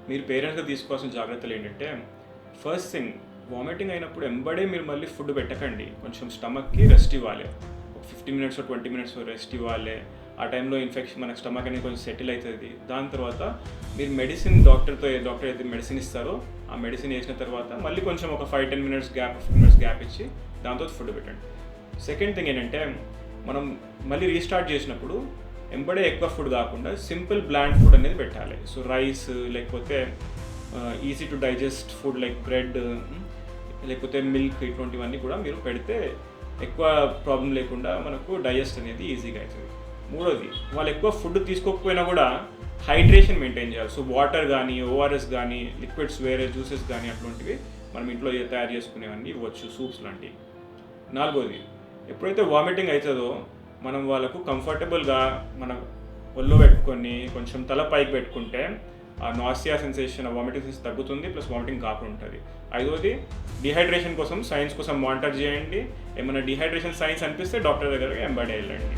మీరు పేరెంట్స్గా తీసుకోవాల్సిన జాగ్రత్తలు ఏంటంటే, ఫస్ట్ థింగ్ వామిటింగ్ అయినప్పుడు ఎంబడే మీరు మళ్ళీ ఫుడ్ పెట్టకండి. కొంచెం స్టమక్కి రెస్ట్ ఇవ్వాలి. ఒక 15 మినిట్స్ 20 మినిట్స్ రెస్ట్ ఇవ్వాలి. ఆ టైంలో ఇన్ఫెక్షన్ మనకు స్టమక్ అనేది కొంచెం సెటిల్ అవుతుంది. దాని తర్వాత మీరు మెడిసిన్ డాక్టర్ అయితే మెడిసిన్ ఇస్తారో ఆ మెడిసిన్ వేసిన తర్వాత మళ్ళీ కొంచెం ఒక 5-10 మినిట్స్ గ్యాప్ ఇచ్చి దాంతో ఫుడ్ పెట్టండి. సెకండ్ థింగ్ ఏంటంటే, మనం మళ్ళీ రీస్టార్ట్ చేసినప్పుడు ఎంబడే ఎక్కువ ఫుడ్ కాకుండా సింపుల్ బ్లాండ్ ఫుడ్ అనేది పెట్టాలి. సో రైస్, లేకపోతే easy to digest food like bread, లేకపోతే మిల్క్, ఇటువంటివన్నీ కూడా మీరు పెడితే ఎక్కువ ప్రాబ్లం లేకుండా మనకు డైజెస్ట్ అనేది ఈజీగా అవుతుంది. మూడోది, వాళ్ళు ఎక్కువ ఫుడ్ తీసుకోకపోయినా కూడా హైడ్రేషన్ మెయింటైన్ చేయాలి. సో వాటర్ కానీ, ఓఆర్ఎస్ కానీ, లిక్విడ్స్ వేరే జ్యూసెస్ కానీ అటువంటివి మనం ఇంట్లో తయారు చేసుకునేవన్నీ ఇవ్వచ్చు, సూప్స్ లాంటివి. నాలుగోది, ఎప్పుడైతే వామిటింగ్ అవుతుందో మనం వాళ్ళకు కంఫర్టబుల్గా మన ఒళ్ళో పెట్టుకొని కొంచెం తల పైకి పెట్టుకుంటే ఆ నాసియా సెన్సేషన్, ఆ వామిటింగ్ సెన్సేషన్ తగ్గుతుంది, ప్లస్ వామిటింగ్ కాకుండా ఉంటుంది. ఐదోది, డిహైడ్రేషన్ కోసం సైన్స్ కోసం మానిటర్ చేయండి. ఏమైనా డిహైడ్రేషన్ సైన్స్ అనిపిస్తే డాక్టర్ దగ్గర ఎంబడే వెళ్ళండి.